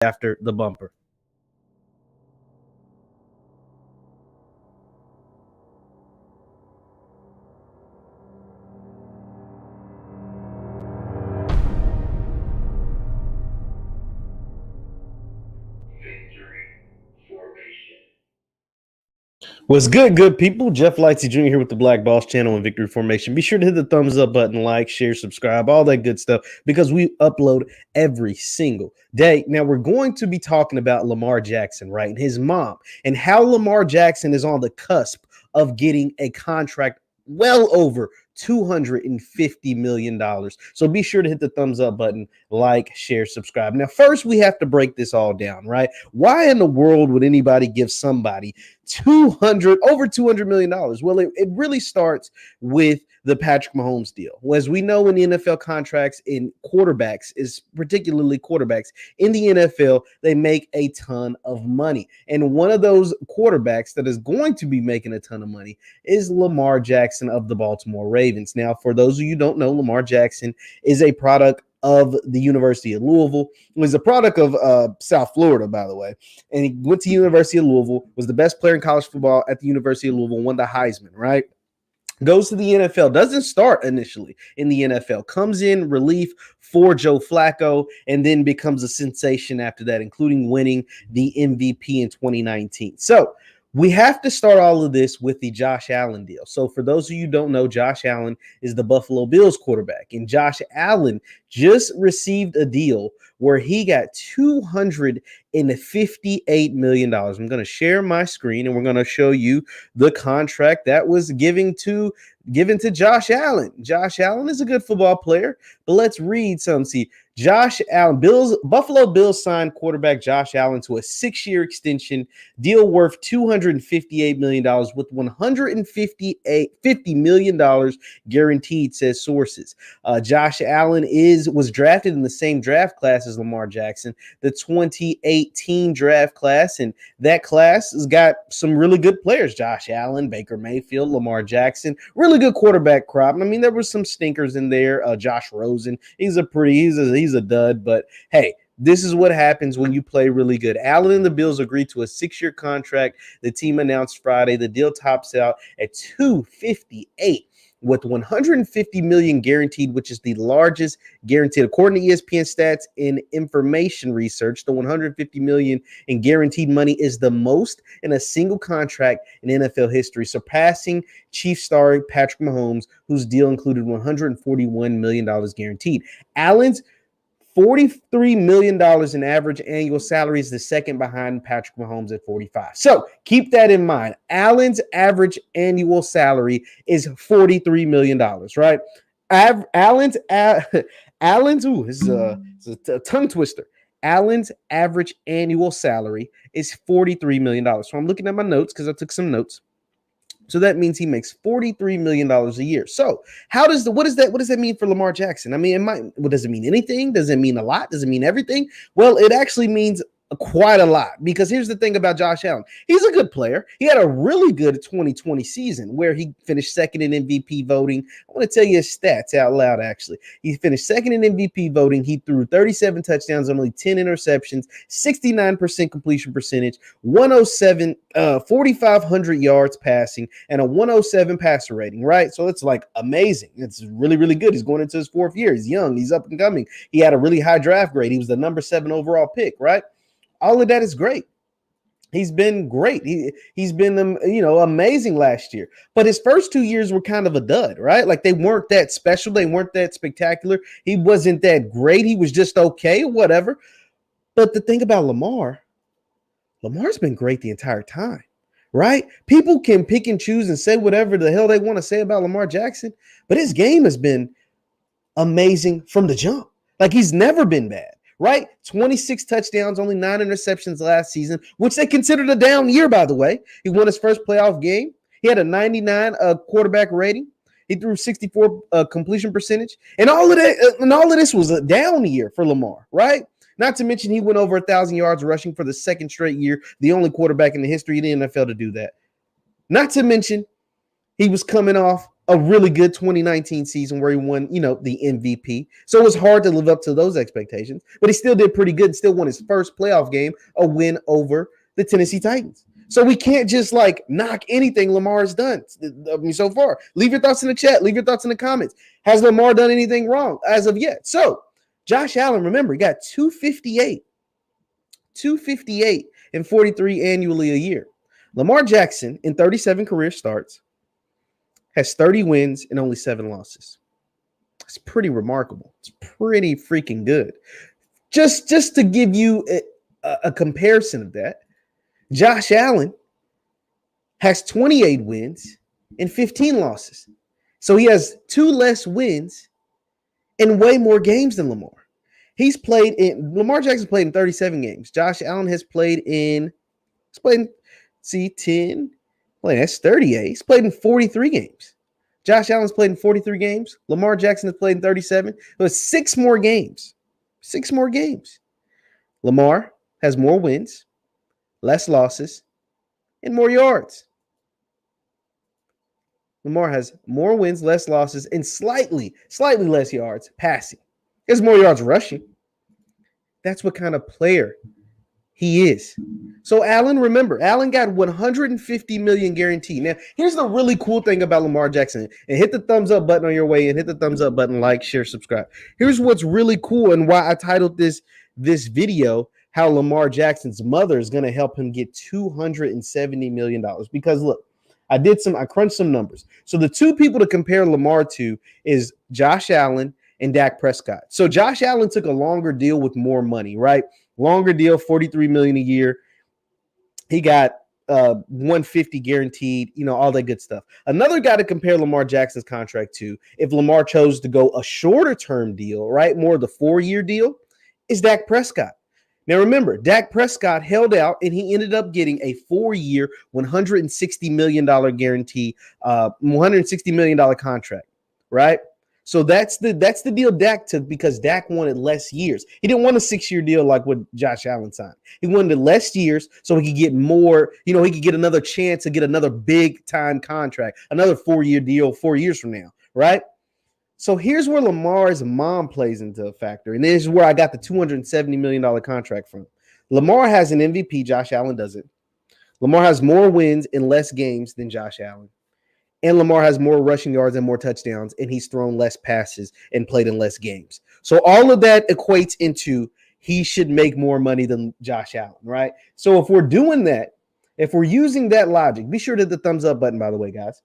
after the bumper. What's good people? Jeff Lightsey Jr. here with the Black Boss Channel and Victory Formation. Be sure to hit the thumbs up button, like, share, subscribe, all that good stuff, because we upload every single day. Now, we're going to be talking about Lamar Jackson, right, and his mom, and how Lamar Jackson is on the cusp of getting a contract well over $250 million. So be sure to hit the thumbs up button, like, share, subscribe. Now, first, we have to break this all down, right? Why in the world would anybody give somebody over $200 million? Well, it really starts with the Patrick Mahomes deal. Well, as we know, in the NFL, contracts in quarterbacks, is particularly quarterbacks in the NFL, they make a ton of money. And one of those quarterbacks that is going to be making a ton of money is Lamar Jackson of the Baltimore Ravens. Now, for those of you who don't know, Lamar Jackson is a product of the University of Louisville. He was a product of South Florida, by the way. And he went to University of Louisville, was the best player in college football at the University of Louisville, won the Heisman, right? Goes to the NFL, doesn't start initially in the NFL, comes in relief for Joe Flacco, and then becomes a sensation after that, including winning the MVP in 2019. So we have to start all of this with the Josh Allen deal. So for those of you who don't know, Josh Allen is the Buffalo Bills quarterback, and Josh Allen just received a deal where he got $258 million. I'm going to share my screen, and we're going to show you the contract that was given to Josh Allen. Allen is a good football player, but let's read some. See, Josh Allen, Buffalo Bills signed quarterback Josh Allen to a 6-year extension deal worth $258 million with $150 million guaranteed, says sources. Josh Allen was drafted in the same draft class as Lamar Jackson, the 2018 draft class, and that class has got some really good players: Josh Allen, Baker Mayfield, Lamar Jackson, really good quarterback crop. I mean, there were some stinkers in there. Josh Rosen, he's a dud, but hey, this is what happens when you play really good. Allen and the Bills agreed to a 6-year contract. The team announced Friday. The deal tops out at $258 with $150 million guaranteed, which is the largest guaranteed. According to ESPN Stats and Information Research, the $150 million in guaranteed money is the most in a single contract in NFL history, surpassing Chiefs star Patrick Mahomes, whose deal included $141 million guaranteed. Allen's $43 million in average annual salary is the second behind Patrick Mahomes at 45. So keep that in mind. Allen's average annual salary is $43 million, right? This is a tongue twister. Allen's average annual salary is $43 million. So I'm looking at my notes because I took some notes. So that means he makes $43 million a year. So what does that mean for Lamar Jackson? I mean, does it mean anything? Does it mean a lot? Does it mean everything? Well, it actually means quite a lot, because here's the thing about Josh Allen. He's a good player. He had a really good 2020 season where he finished second in MVP voting. I want to tell you his stats out loud, actually. He finished second in MVP voting. He threw 37 touchdowns, only 10 interceptions, 69% completion percentage, 4,500 yards passing, and a 107 passer rating, right? So it's like amazing. It's really, really good. He's going into his 4th year. He's young. He's up and coming. He had a really high draft grade. He was the number 7 overall pick, right? All of that is great. He's been great. He's been amazing last year. But his first 2 years were kind of a dud, right? Like, they weren't that special. They weren't that spectacular. He wasn't that great. He was just okay, whatever. But the thing about Lamar's been great the entire time, right? People can pick and choose and say whatever the hell they want to say about Lamar Jackson, but his game has been amazing from the jump. Like, he's never been bad. Right? 26 touchdowns, only 9 interceptions last season, which they considered a down year, by the way. He won his first playoff game. He had a 99 quarterback rating. He threw 64 completion percentage. And all of this was a down year for Lamar, right? Not to mention he went over 1,000 yards rushing for the 2nd straight year, the only quarterback in the history of the NFL to do that. Not to mention he was coming off a really good 2019 season where he won, the MVP. So it was hard to live up to those expectations, but he still did pretty good and still won his first playoff game, a win over the Tennessee Titans. So we can't just knock anything Lamar's done so far. Leave your thoughts in the chat. Leave your thoughts in the comments. Has Lamar done anything wrong as of yet? So Josh Allen, remember, he got 258 and 43 annually a year. Lamar Jackson, in 37 career starts, has 30 wins and only 7 losses. It's pretty remarkable. It's pretty freaking good. Just to give you a comparison of that, Josh Allen has 28 wins and 15 losses. So he has 2 less wins and way more games than Lamar. Lamar Jackson played in 37 games. Josh Allen has played in, 10. Well, that's 38. He's played in 43 games. Josh Allen's played in 43 games. Lamar Jackson has played in 37. It was 6 more games. 6 more games. Lamar has more wins, less losses, and more yards. Lamar has more wins, less losses, and slightly less yards passing. He has more yards rushing. That's what kind of player he is. So remember, Allen got $150 million guaranteed. Now, here's the really cool thing about Lamar Jackson. And hit the thumbs up button on your way and hit the thumbs up button, like, share, subscribe. Here's what's really cool and why I titled this video, how Lamar Jackson's mother is going to help him get $270 million. Because look, I crunched some numbers. So the 2 people to compare Lamar to is Josh Allen and Dak Prescott. So Josh Allen took a longer deal with more money, right? Longer deal, $43 million a year. He got $150 guaranteed, all that good stuff. Another guy to compare Lamar Jackson's contract to, if Lamar chose to go a shorter term deal, right, more of the 4-year deal, is Dak Prescott. Now remember, Dak Prescott held out and he ended up getting a 4-year, $160 million guarantee, $160 million contract, right? So that's the deal Dak took because Dak wanted less years. He didn't want a 6-year deal like what Josh Allen signed. He wanted less years so he could get more, he could get another chance to get another big time contract, another 4-year deal 4 years from now, right? So here's where Lamar's mom plays into a factor. And this is where I got the $270 million contract from. Lamar has an MVP, Josh Allen doesn't. Lamar has more wins in less games than Josh Allen. And Lamar has more rushing yards and more touchdowns, and he's thrown less passes and played in less games. So all of that equates into he should make more money than Josh Allen, right? So if we're doing that, if we're using that logic, be sure to hit the thumbs up button, by the way, guys.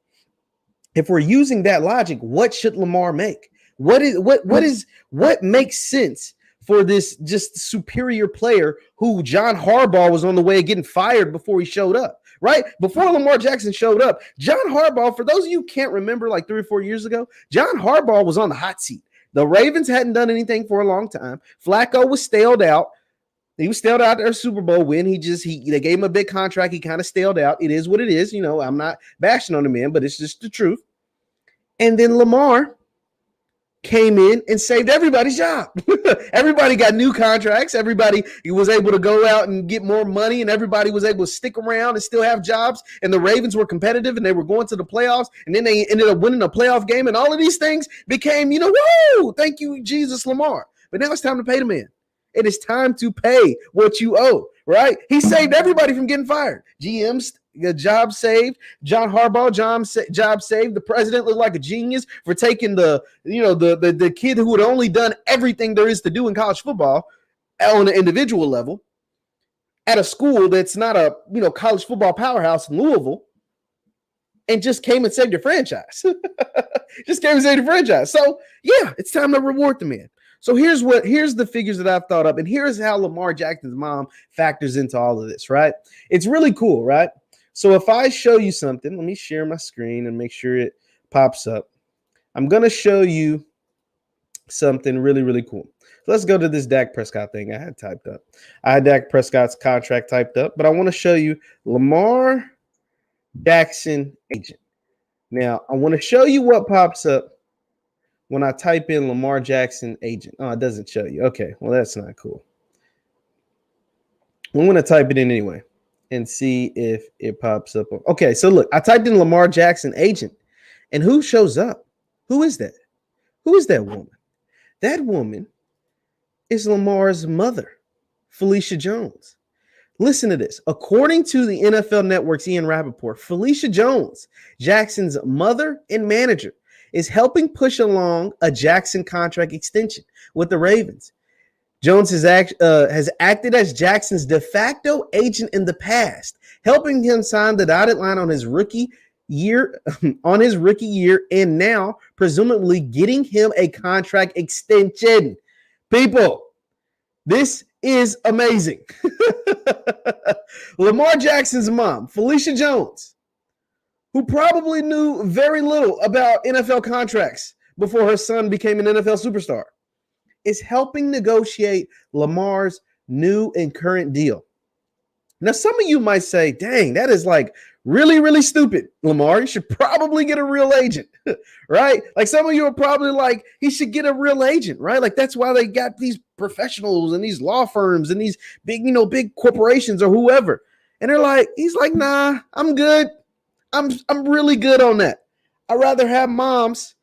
If we're using that logic, what should Lamar make? What makes sense for this just superior player who John Harbaugh was on the way of getting fired before he showed up? Right? Before Lamar Jackson showed up, John Harbaugh, for those of you who can't remember, like 3 or 4 years ago, John Harbaugh was on the hot seat. The Ravens hadn't done anything for a long time. Flacco was staled out. He was staled out their Super Bowl win. They gave him a big contract. He kind of staled out. It is what it is. I'm not bashing on the man, but it's just the truth. And then Lamar came in and saved everybody's job. Everybody got new contracts. Everybody was able to go out and get more money, and everybody was able to stick around and still have jobs. And the Ravens were competitive, and they were going to the playoffs, and then they ended up winning a playoff game, and all of these things became, woo, thank you, Jesus, Lamar. But now it's time to pay the man. It is time to pay what you owe, right? He saved everybody from getting fired. GM's job saved. John Harbaugh, job saved. The president looked like a genius for taking the kid who had only done everything there is to do in college football on an individual level at a school that's not a college football powerhouse in Louisville, and just came and saved your franchise. So yeah, it's time to reward the man. So here's the figures that I've thought up, and here's how Lamar Jackson's mom factors into all of this, right? It's really cool, right? So if I show you something, let me share my screen and make sure it pops up. I'm going to show you something really, really cool. So let's go to this Dak Prescott thing I had typed up. I had Dak Prescott's contract typed up, but I want to show you Lamar Jackson agent. Now, I want to show you what pops up when I type in Lamar Jackson agent. Oh, it doesn't show you. Okay, well, that's not cool. I'm going to type it in anyway and see if it pops up. Okay, so look, I typed in Lamar Jackson agent, And who shows up? Who is that? Who is that woman? That woman is Lamar's mother, Felicia Jones. Listen to this. According to the NFL Network's Ian Rappaport, Felicia Jones, Jackson's mother and manager, is helping push along a Jackson contract extension with the Ravens. Jones has acted as Jackson's de facto agent in the past, helping him sign the dotted line on his rookie year, and now presumably getting him a contract extension. People, this is amazing. Lamar Jackson's mom, Felicia Jones, who probably knew very little about NFL contracts before her son became an NFL superstar, is helping negotiate Lamar's new and current deal. Now, some of you might say, dang, that is like really, really stupid, Lamar. You should probably get a real agent, right? Like some of you are probably like, he should get a real agent, right? Like that's why they got these professionals and these law firms and these big, big corporations or whoever. And they're like, he's like, nah, I'm good. I'm really good on that. I'd rather have moms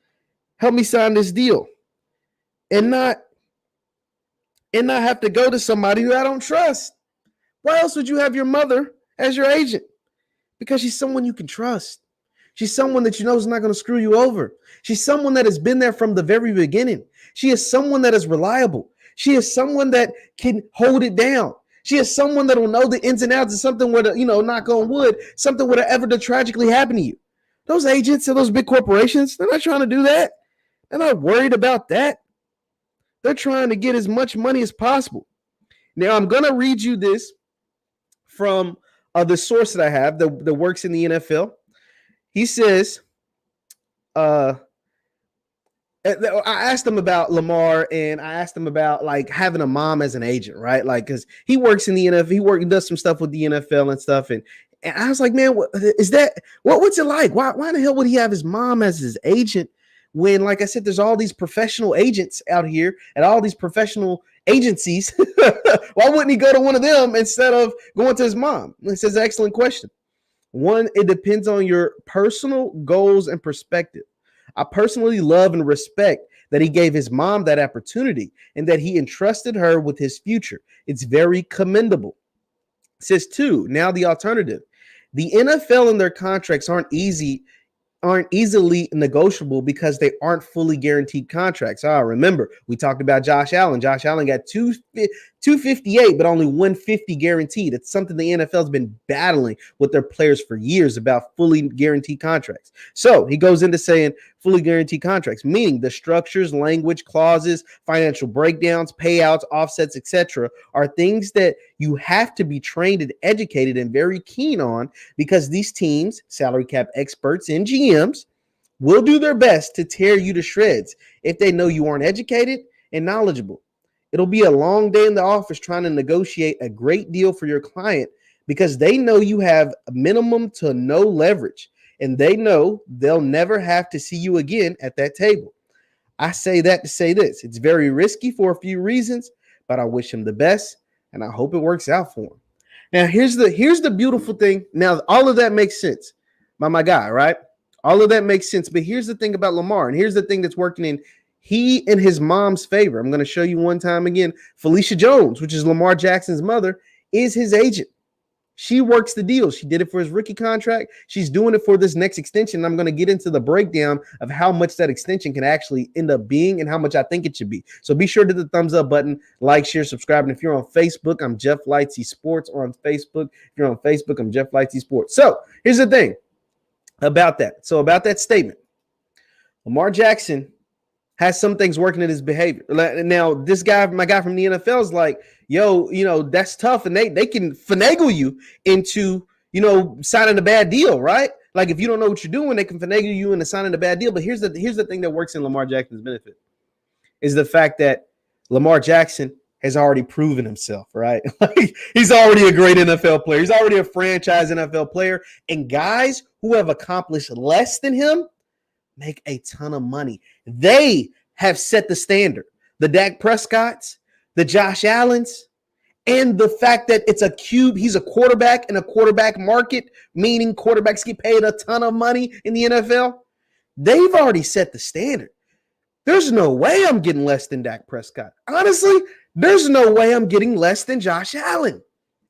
help me sign this deal and not have to go to somebody who I don't trust. Why else would you have your mother as your agent? Because she's someone you can trust. She's someone that you know is not going to screw you over. She's someone that has been there from the very beginning. She is someone that is reliable. She is someone that can hold it down. She is someone that will know the ins and outs of something where, knock on wood, something would ever tragically happen to you. Those agents and those big corporations, they're not trying to do that. They're not worried about that. They're trying to get as much money as possible. Now, I'm going to read you this from the source that I have that works in the NFL. He says, I asked him about Lamar and I asked him about like having a mom as an agent, right? Like, cause he works in the NFL, he does some stuff with the NFL and stuff. And I was like, man, what's it like? Why the hell would he have his mom as his agent when, like I said, there's all these professional agents out here at all these professional agencies? Why wouldn't he go to one of them instead of going to his mom? He says, excellent question. One, it depends on your personal goals and perspective. I personally love and respect that he gave his mom that opportunity and that he entrusted her with his future. It's very commendable. Says two, now the alternative. The NFL and their contracts aren't easily negotiable because they aren't fully guaranteed contracts. Remember, we talked about Josh Allen. Josh Allen got 258, but only 150 guaranteed. It's something the NFL's been battling with their players for years about fully guaranteed contracts. So he goes into saying fully guaranteed contracts, meaning the structures, language, clauses, financial breakdowns, payouts, offsets, etc., are things that you have to be trained and educated and very keen on because these teams, salary cap experts and GMs, will do their best to tear you to shreds if they know you aren't educated and knowledgeable. It'll be a long day in the office trying to negotiate a great deal for your client because they know you have minimum to no leverage and they know they'll never have to see you again at that table. I say that to say this. It's very risky for a few reasons, but I wish him the best and I hope it works out for him. Now, here's the beautiful thing. Now, all of that makes sense. My guy, right? All of that makes sense. But here's the thing about Lamar, and here's the thing that's working in he and his mom's favor. I'm going to show you one time again. Felicia Jones, which is Lamar Jackson's mother, is his agent. She works the deal. She did it for his rookie contract. She's doing it for this next extension. I'm going to get into the breakdown of how much that extension can actually end up being and how much I think it should be. So be sure to hit the thumbs up button, like, share, subscribe. And if you're on Facebook, I'm Jeff Lightsey Sports, or on Facebook. If you're on Facebook, I'm Jeff Lightsey Sports. So here's the thing about that. So about that statement, Lamar Jackson has some things working in his behavior. Now, this guy, my guy from the NFL, is like, yo, that's tough. And they can finagle you into, signing a bad deal, right? Like if you don't know what you're doing, they can finagle you into signing a bad deal. But here's the thing that works in Lamar Jackson's benefit is the fact that Lamar Jackson has already proven himself, right? He's already a great NFL player. He's already a franchise NFL player. And guys who have accomplished less than him make a ton of money. They have set the standard. The Dak Prescotts, the Josh Allens, and the fact that it's a cube. He's a quarterback in a quarterback market, meaning quarterbacks get paid a ton of money in the NFL. They've already set the standard. There's no way I'm getting less than Dak Prescott. Honestly, there's no way I'm getting less than Josh Allen.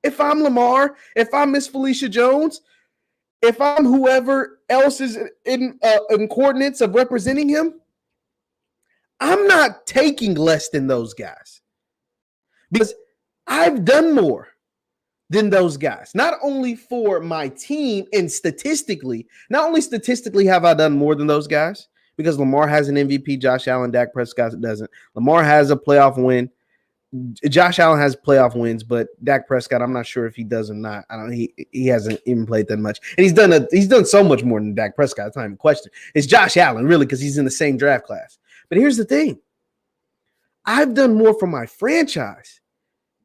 If I'm Lamar, if I'm Miss Felicia Jones, if I'm whoever else is in coordinates of representing him, I'm not taking less than those guys because I've done more than those guys. Not only for my team and statistically, not only statistically have I done more than those guys because Lamar has an MVP, Josh Allen, Dak Prescott doesn't. Lamar has a playoff win. Josh Allen has playoff wins, but Dak Prescott, I'm not sure if he does or not. I don't. He hasn't even played that much, and he's done so much more than Dak Prescott. It's not even a question. It's Josh Allen, really, because he's in the same draft class. But here's the thing: I've done more for my franchise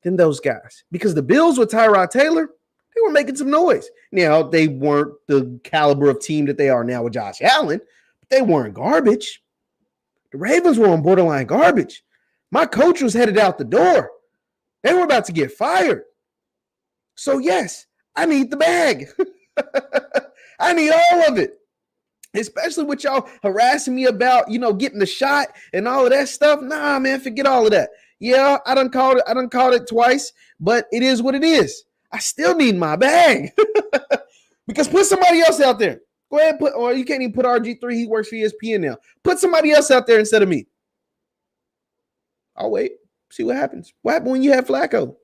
than those guys because the Bills with Tyrod Taylor, they were making some noise. Now they weren't the caliber of team that they are now with Josh Allen, but they weren't garbage. The Ravens were on borderline garbage. My coach was headed out the door. They were about to get fired. So, yes, I need the bag. I need all of it, especially with y'all harassing me about, getting the shot and all of that stuff. Nah, man, forget all of that. Yeah, I done called it twice, but it is what it is. I still need my bag because put somebody else out there. Go ahead, or you can't even put RG3. He works for ESPN now. Put somebody else out there instead of me. I'll wait, see what happens. What happened when you had Flacco? It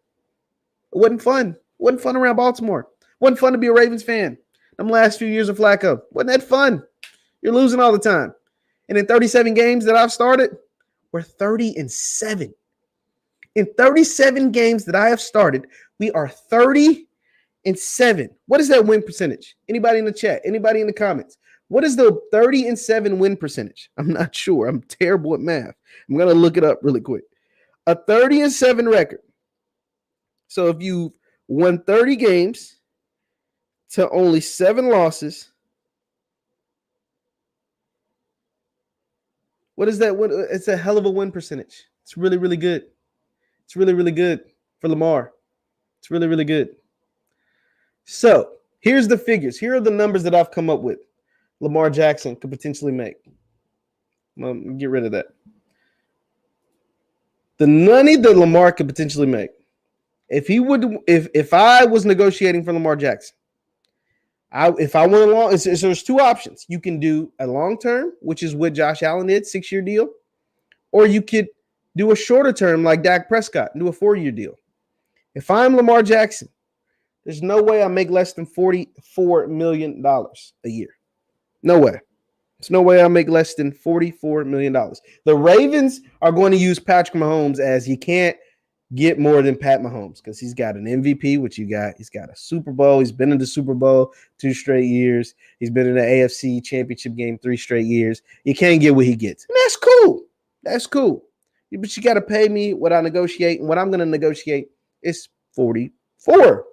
wasn't fun. It wasn't fun around Baltimore. It wasn't fun to be a Ravens fan. Them last few years of Flacco. Wasn't that fun? You're losing all the time. And in 37 games that I've started, we're 30-7. In 37 games that I have started, we are 30-7. What is that win percentage? Anybody in the chat? Anybody in the comments? What is the 30-7 win percentage? I'm not sure. I'm terrible at math. I'm going to look it up really quick. A 30-7 record. So if you won 30 games to only 7 losses, what is that? It's a hell of a win percentage. It's really, really good. It's really, really good for Lamar. It's really, really good. So here's the figures. Here are the numbers that I've come up with. Lamar Jackson could potentially make. Get rid of that. The money that Lamar could potentially make. If I was negotiating for Lamar Jackson, if I went along, so there's 2 options. You can do a long term, which is what Josh Allen did, 6-year deal, or you could do a shorter term like Dak Prescott and do a 4-year deal. If I'm Lamar Jackson, there's no way I make less than $44 million a year. No way. There's no way I make less than $44 million. The Ravens are going to use Patrick Mahomes as you can't get more than Pat Mahomes because he's got an MVP, which you got. He's got a Super Bowl. He's been in the Super Bowl 2 straight years. He's been in the AFC Championship game 3 straight years. You can't get what he gets. And that's cool. That's cool. But you got to pay me what I negotiate. And what I'm going to negotiate is $44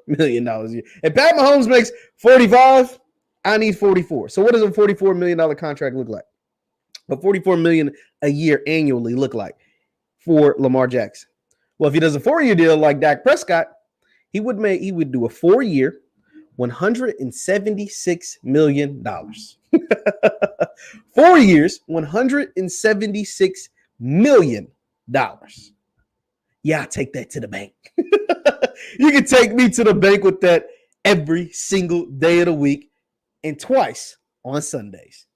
million a year. If Pat Mahomes makes 45, I need 44. So what does a $44 million contract look like? A $44 million a year annually look like for Lamar Jackson? Well, if he does a 4-year deal like Dak Prescott, he would do a 4-year, $176 million. 4 years, $176 million. Yeah, I'll take that to the bank. You can take me to the bank with that every single day of the week and twice on Sundays.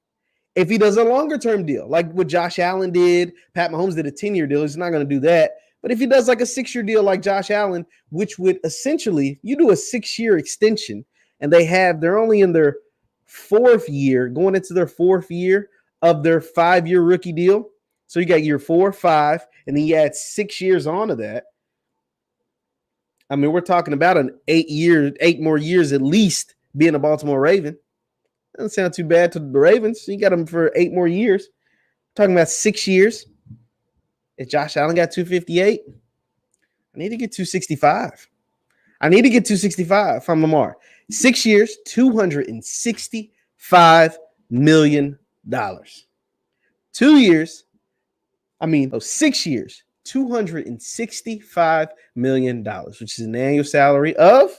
If he does a longer term deal, like what Josh Allen did, Pat Mahomes did a 10-year deal, he's not going to do that. But if he does like a 6-year deal like Josh Allen, which would essentially, you do a 6-year extension and they're only in their 4th year, going into their 4th year of their 5-year rookie deal. So you got year 4, 5, and then you add 6 years onto that. I mean, we're talking about an 8 more years at least being a Baltimore Raven. Doesn't sound too bad to the Ravens. You got them for 8 more years. Talking about 6 years. If Josh Allen got 258, I need to get 265. I need to get 265 from Lamar. 6 years, $265 million. 2 years, 6 years, $265 million, which is an annual salary of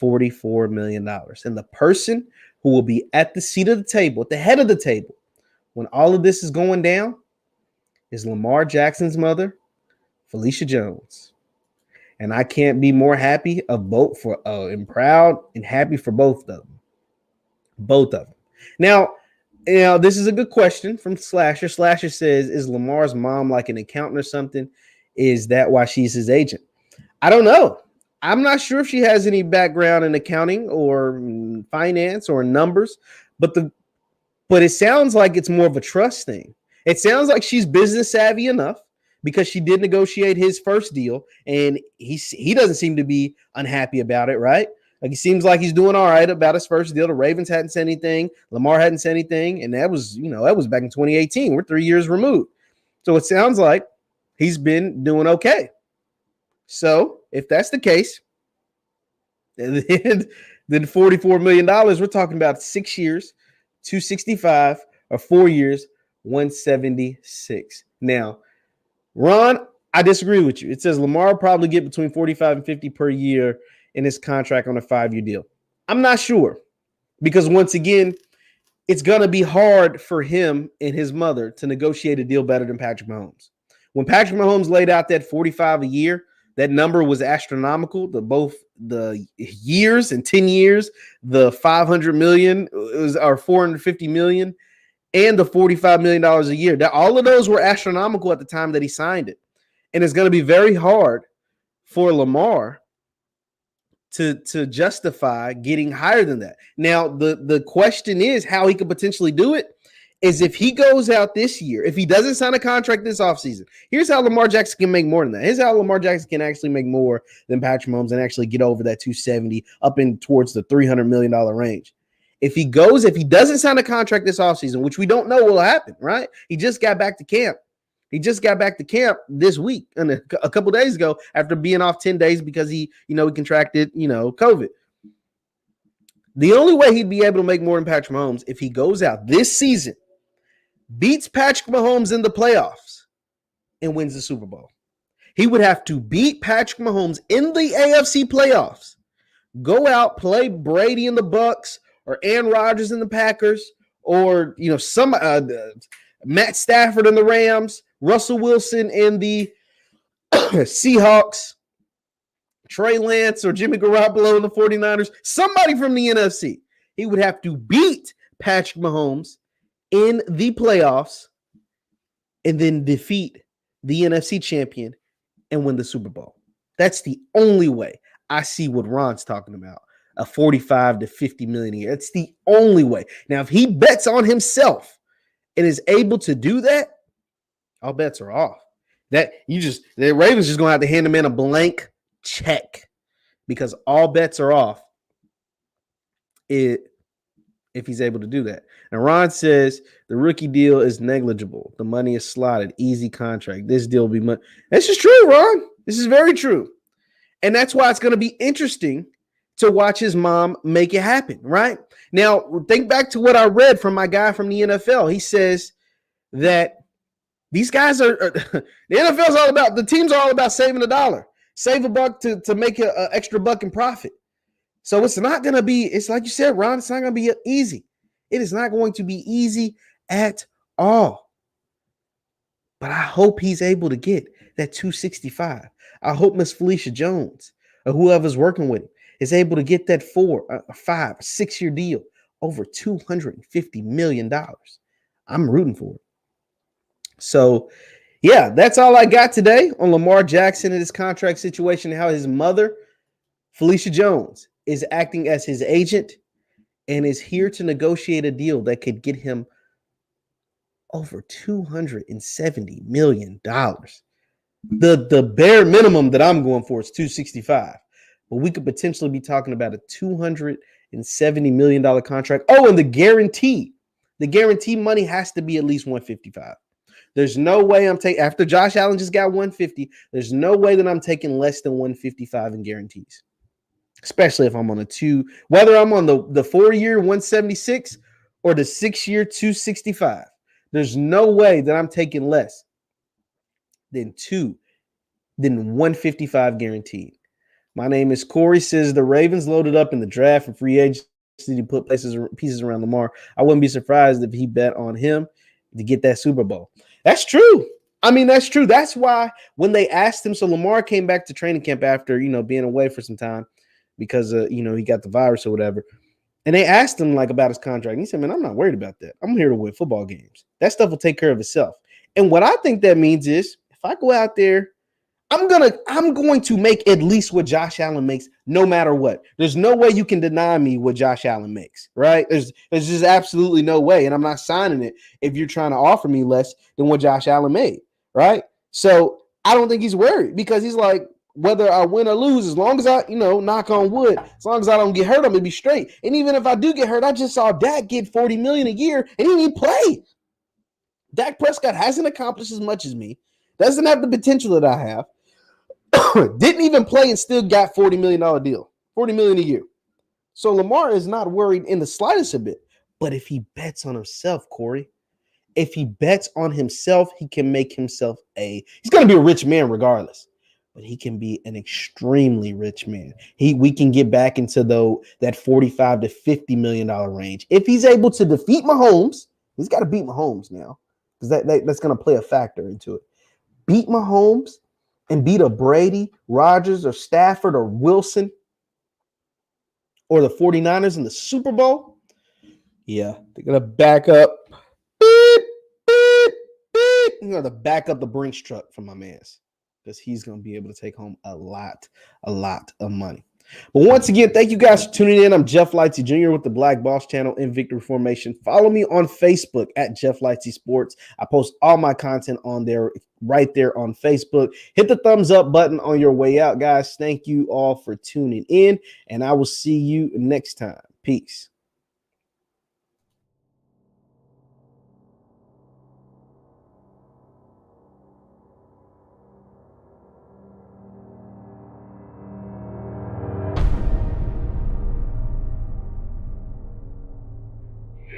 $44 million. And the person who will be at the seat of the table, at the head of the table, when all of this is going down is Lamar Jackson's mother, Felicia Jones. And I can't be more happy of both for and proud and happy for both of them. Both of them. Now, this is a good question from Slasher. Slasher says, is Lamar's mom like an accountant or something? Is that why she's his agent? I don't know. I'm not sure if she has any background in accounting or finance or numbers, but it sounds like it's more of a trust thing. It sounds like she's business savvy enough because she did negotiate his first deal, and he doesn't seem to be unhappy about it, right? Like, he seems like he's doing all right about his first deal. The Ravens hadn't said anything. Lamar hadn't said anything. And that was back in 2018. We're 3 years removed. So it sounds like he's been doing okay. So if that's the case, then $44 million, we're talking about 6 years, 265, or 4 years, 176. Now, Ron, I disagree with you. It says Lamar will probably get between 45 and 50 per year in his contract on a 5-year deal. I'm not sure, because once again, it's going to be hard for him and his mother to negotiate a deal better than Patrick Mahomes. When Patrick Mahomes laid out that 45 a year, that number was astronomical. Both the years and 10 years, the $500 million or $450 million, and the $45 million a year. All of those were astronomical at the time that he signed it. And it's going to be very hard for Lamar to justify getting higher than that. Now, the question is how he could potentially do it is if he goes out this year, if he doesn't sign a contract this offseason. Here's how Lamar Jackson can make more than that. Here's how Lamar Jackson can actually make more than Patrick Mahomes and actually get over that 270 up in towards the $300 million range. If he doesn't sign a contract this offseason, which we don't know will happen, right? He just got back to camp. He just got back to camp this week and a couple days ago after being off 10 days because he contracted, COVID. The only way he'd be able to make more than Patrick Mahomes if he goes out this season, beats Patrick Mahomes in the playoffs, and wins the Super Bowl. He would have to beat Patrick Mahomes in the AFC playoffs, go out, play Brady in the Bucks or Aaron Rodgers in the Packers or, some Matt Stafford in the Rams, Russell Wilson in the Seahawks, Trey Lance or Jimmy Garoppolo in the 49ers, somebody from the NFC. He would have to beat Patrick Mahomes in the playoffs and then defeat the NFC champion and win the Super Bowl. That's the only way I see what Ron's talking about, a 45 to 50 million a year. That's the only way. Now, if he bets on himself and is able to do that, all bets are off. The Ravens just gonna have to hand him in a blank check because all bets are off if he's able to do that. And Ron says the rookie deal is negligible. The money is slotted. Easy contract. This deal will be money. This is true, Ron. This is very true. And that's why it's going to be interesting to watch his mom make it happen, right? Now, think back to what I read from my guy from the NFL. He says that these guys are the NFL's all about, the teams are all about saving a dollar. Save a buck to make an extra buck in profit. So it's not going to be, it's like you said, Ron, it's not going to be easy. It is not going to be easy at all. But I hope he's able to get that 265. I hope Miss Felicia Jones or whoever's working with him is able to get that 4, 5, 6-year deal over $250 million. I'm rooting for it. So, yeah, that's all I got today on Lamar Jackson and his contract situation and how his mother, Felicia Jones, is acting as his agent and is here to negotiate a deal that could get him over $270 million. The bare minimum that I'm going for is 265, but we could potentially be talking about a $270 million contract. Oh, and the guarantee money has to be at least 155. There's no way I'm taking, after Josh Allen just got 150, there's no way that I'm taking less than 155 in guarantees, especially if I'm on whether I'm on the 4-year 176 or the 6-year 265. There's no way that I'm taking less than 155 guaranteed. My name is Corey. Says the Ravens loaded up in the draft and free agency to put pieces around Lamar. I wouldn't be surprised if he bet on him to get that Super Bowl. That's true. I mean, that's true. That's why when they asked him, so Lamar came back to training camp after, being away for some time because, he got the virus or whatever. And they asked him like about his contract. And he said, man, I'm not worried about that. I'm here to win football games. That stuff will take care of itself. And what I think that means is if I go out there, I'm going to make at least what Josh Allen makes no matter what. There's no way you can deny me what Josh Allen makes, right? There's just absolutely no way. And I'm not signing it if you're trying to offer me less than what Josh Allen made, right? So I don't think he's worried because he's like, whether I win or lose, as long as I, knock on wood, as long as I don't get hurt, I'm going to be straight. And even if I do get hurt, I just saw Dak get $40 million a year and he didn't even play. Dak Prescott hasn't accomplished as much as me, doesn't have the potential that I have. Didn't even play and still got $40 million deal, $40 million a year. So Lamar is not worried in the slightest a bit. But if he bets on himself, Corey, if he bets on himself, he can make himself he's going to be a rich man regardless, but he can be an extremely rich man. We can get back into that $45 to $50 million range. If he's able to defeat Mahomes, he's got to beat Mahomes now because that's going to play a factor into it. Beat Mahomes and beat a Brady, Rodgers, or Stafford, or Wilson, or the 49ers in the Super Bowl, yeah, they're going to back up. They're going to back up the Brinks truck from my man's because he's going to be able to take home a lot of money. But once again, thank you guys for tuning in. I'm Jeff Lightsey Jr. with the Black Boss Channel in Victory Formation. Follow me on Facebook at Jeff Lightsey Sports. I post all my content on there, right there on Facebook. Hit the thumbs up button on your way out, guys. Thank you all for tuning in, and I will see you next time. Peace.